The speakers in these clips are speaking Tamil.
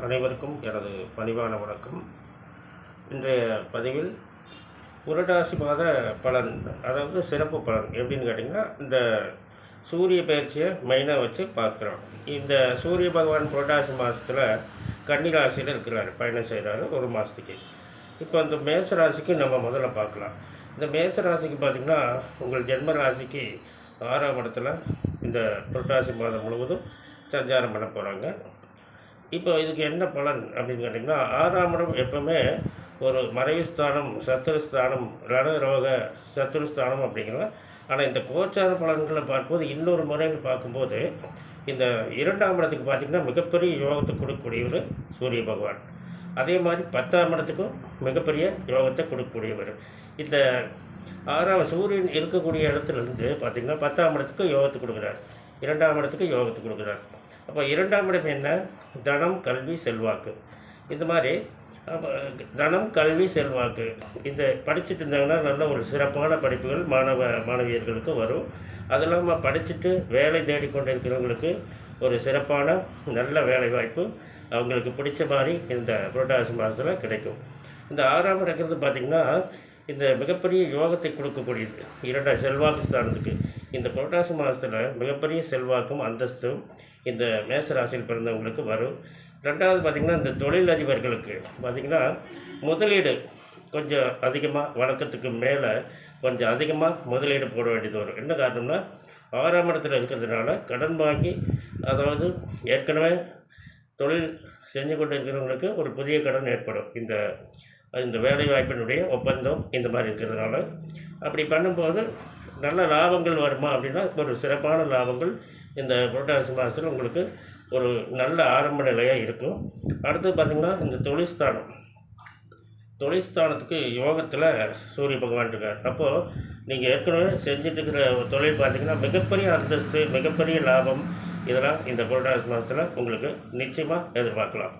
அனைவருக்கும் எனது பணிவான வணக்கம். இன்றைய பதிவில் புரட்டாசி மாத பலன், அதாவது சிறப்பு பலன் எப்படின்னு கேட்டிங்கன்னா, இந்த சூரிய பயிற்சியை மெயினாக வச்சு பார்க்குறோம். இந்த சூரிய பகவான் புரட்டாசி மாதத்தில் கன்னி ராசியில் இருக்கிறார், பயணம் செய்கிறாரு ஒரு மாதத்துக்கு. இப்போ அந்த மேச ராசிக்கு நம்ம முதல்ல பார்க்கலாம். இந்த மேச ராசிக்கு பார்த்திங்கன்னா, உங்கள் ஜென்ம ராசிக்கு 6ஆம் இடத்துல இந்த புரட்டாசி மாதம் முழுவதும் சஞ்சாரம் பண்ண போகிறாங்க. இப்போ இதுக்கு என்ன பலன் அப்படின்னு கேட்டிங்கன்னா, 6ஆம் இடம் எப்போவுமே ஒரு மறைவு ஸ்தானம், சத்துருஸ்தானம், ரணரோக சத்துருஸ்தானம் அப்படிங்கிறத. ஆனால் இந்த கோச்சார பலன்களை பார்க்கும்போது இன்னொரு முறையில் பார்க்கும்போது இந்த 2ஆம் இடத்துக்கு பார்த்திங்கன்னா மிகப்பெரிய யோகத்தை கொடுக்கக்கூடியவர் சூரிய பகவான். அதே மாதிரி 10ஆம் இடத்துக்கும் மிகப்பெரிய யோகத்தை கொடுக்கக்கூடியவர். இந்த 6ஆம் சூரியன் இருக்கக்கூடிய இடத்துலேருந்து பார்த்திங்கன்னா 10ஆம் இடத்துக்கு யோகத்தை கொடுக்குறார், 2ஆம் இடத்துக்கு யோகத்தை கொடுக்குறார். அப்போ 2ஆம் இடம் என்ன? தனம், கல்வி, செல்வாக்கு. இந்த மாதிரி தனம், கல்வி, செல்வாக்கு இந்த படிச்சுட்டு இருந்தாங்கன்னா நல்ல ஒரு சிறப்பான படிப்புகள் மாணவியர்களுக்கு வரும். அது இல்லாமல் படிச்சுட்டு வேலை தேடிக்கொண்டு இருக்கிறவங்களுக்கு ஒரு சிறப்பான நல்ல வேலை வாய்ப்பு அவங்களுக்கு பிடிச்ச மாதிரி இந்த புரட்டாசி மாதத்தில் கிடைக்கும். இந்த 6ஆம் இருக்கிறது பார்த்திங்கன்னா இந்த மிகப்பெரிய யோகத்தை கொடுக்கக்கூடியது 2ஆம் செல்வாக்கு ஸ்தானத்துக்கு. இந்த புரட்டாசி மாதத்தில் மிகப்பெரிய செல்வாக்கும் அந்தஸ்தும் இந்த மேசராசியில் பிறந்தவங்களுக்கு வரும். ரெண்டாவது பார்த்திங்கன்னா, இந்த தொழில் அதிபர்களுக்கு பார்த்திங்கன்னா முதலீடு கொஞ்சம் அதிகமாக, வழக்கத்துக்கு மேலே கொஞ்சம் அதிகமாக முதலீடு போட வேண்டியது வரும். என்ன காரணம்னா, 6ஆம் இடத்துல இருக்கிறதுனால கடன் வாங்கி, அதாவது ஏற்கனவே தொழில் செஞ்சு கொண்டு இருக்கிறவங்களுக்கு ஒரு புதிய கடன் ஏற்படும். இந்த வேலை வாய்ப்பினுடைய ஒப்பந்தம் இந்த மாதிரி இருக்கிறதுனால அப்படி பண்ணும்போது நல்ல லாபங்கள் வருமா அப்படின்னா, ஒரு சிறப்பான லாபங்கள் இந்த புரட்டாசி மாதத்தில் உங்களுக்கு ஒரு நல்ல ஆரம்ப நிலையாக இருக்கும். அடுத்து பார்த்திங்கன்னா, இந்த தொழில்ஸ்தானத்துக்கு யோகத்தில் சூரிய பகவான் இருக்கார். அப்போது நீங்கள் ஏற்கனவே செஞ்சுட்டு இருக்கிற தொழில் பார்த்திங்கன்னா மிகப்பெரிய அந்தஸ்து, மிகப்பெரிய லாபம் இதெல்லாம் இந்த புரட்டாசி மாதத்தில் உங்களுக்கு நிச்சயமாக எதிர்பார்க்கலாம்.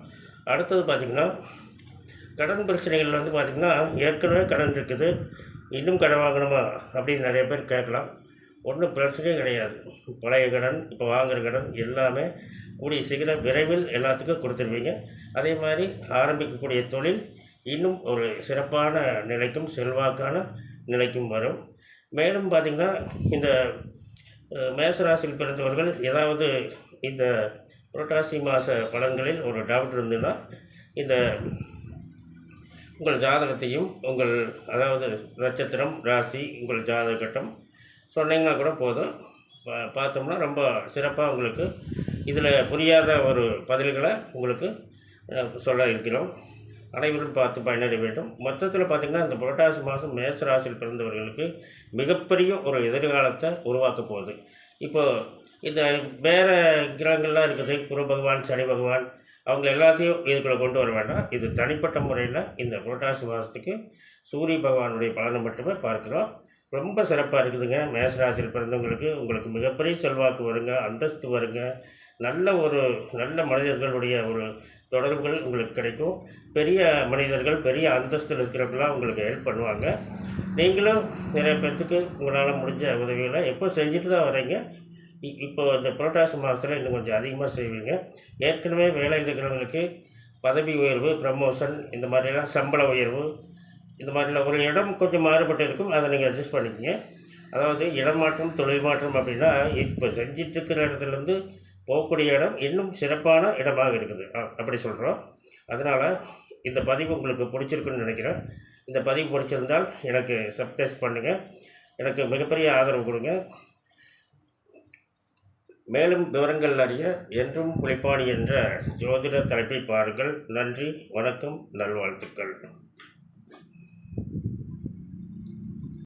அடுத்தது பார்த்திங்கன்னா, கடன் பிரச்சனைகள் வந்து பார்த்திங்கன்னா, ஏற்கனவே கடன் இருக்குது, இன்னும் கடன் வாங்கணுமா அப்படின்னு நிறைய பேர் கேட்கலாம். ஒன்றும் பிரச்சனையே கிடையாது. பழைய கடன், இப்போ வாங்குகிற கடன் எல்லாமே கூடிய சீக்கிரம் விரைவில் எல்லாத்துக்கும் கொடுத்துருவீங்க. அதே மாதிரி ஆரம்பிக்கக்கூடிய தொழில் இன்னும் ஒரு சிறப்பான நிலைக்கும் செல்வாக்கான நிலைக்கும் வரும். மேலும் பார்த்திங்கன்னா, இந்த மேசராசியில் பிறந்தவர்கள் ஏதாவது இந்த புரட்டாசி மாத பலன்களில் ஒரு டவுட் இருந்ததுன்னா, இந்த உங்கள் ஜாதகத்தையும் அதாவது நட்சத்திரம், ராசி, உங்கள் ஜாதக கட்டம் சொன்னீங்கன்னா கூட போதும். பார்த்தோம்னா ரொம்ப சிறப்பாக உங்களுக்கு இதில் புரியாத ஒரு பதில்களை உங்களுக்கு சொல்ல இருக்கிறோம். அனைவரும் பார்த்து பயனடைய வேண்டும். மொத்தத்தில் பார்த்திங்கன்னா, இந்த புரட்டாசி மாதம் மேசராசியில் பிறந்தவர்களுக்கு மிகப்பெரிய ஒரு எதிர்காலத்தை உருவாக்க போகுது. இப்போது இந்த வேறு கிரகங்கள்லாம் இருக்குது, குரு பகவான், சனி பகவான், அவங்க எல்லாத்தையும் இதுக்குள்ளே கொண்டு வர வேண்டாம். இது தனிப்பட்ட முறையில் இந்த புரட்டாசி மாதத்துக்கு சூரிய பகவானுடைய பலனை மட்டுமே பார்க்குறோம். ரொம்ப சிறப்பாக இருக்குதுங்க. மேசராசியில் பிறந்தவங்களுக்கு உங்களுக்கு மிகப்பெரிய செல்வாக்கு வருங்க, அந்தஸ்து வருங்க, நல்ல மனிதர்களுடைய ஒரு தொடர்புகள் உங்களுக்கு கிடைக்கும். பெரிய மனிதர்கள், பெரிய அந்தஸ்தில் இருக்கிறவங்களாம் உங்களுக்கு ஹெல்ப் பண்ணுவாங்க. நீங்களும் நிறைய பேர்த்துக்கு உங்களால் முடிஞ்ச உதவிகளை எப்போ செஞ்சுட்டு தான் வரீங்க. இப்போ இந்த புரட்டாசி மாதத்தில் இன்னும் கொஞ்சம் அதிகமாக செய்வீங்க. ஏற்கனவே வேலையில் இருக்கிறவங்களுக்கு பதவி உயர்வு, ப்ரமோஷன், இந்த மாதிரிலாம் சம்பள உயர்வு, இந்த மாதிரிலாம் ஒரு இடம் கொஞ்சம் மாறுபட்டு இருக்கும். அதை நீங்கள் அட்ஜஸ்ட் பண்ணிக்கங்க. அதாவது இடமாற்றம், தொழில் மாற்றம் அப்படின்னா, இப்போ செஞ்சிட்ருக்கிற இடத்துலேருந்து போகக்கூடிய இடம் இன்னும் சிறப்பான இடமாக இருக்குது, அப்படி சொல்கிறோம். அதனால் இந்த பதிவு உங்களுக்கு பிடிச்சிருக்குன்னு நினைக்கிறேன். இந்த பதிவு பிடிச்சிருந்தால் எனக்கு சப்ஸ்கிரைப் பண்ணுங்கள், எனக்கு மிகப்பெரிய ஆதரவு கொடுங்க. மேலும் விவரங்கள் அறிய என்றும் புலிப்பாணி என்ற ஜோதிட தலைப்பை பாருங்கள். நன்றி, வணக்கம், நல்வாழ்த்துக்கள்.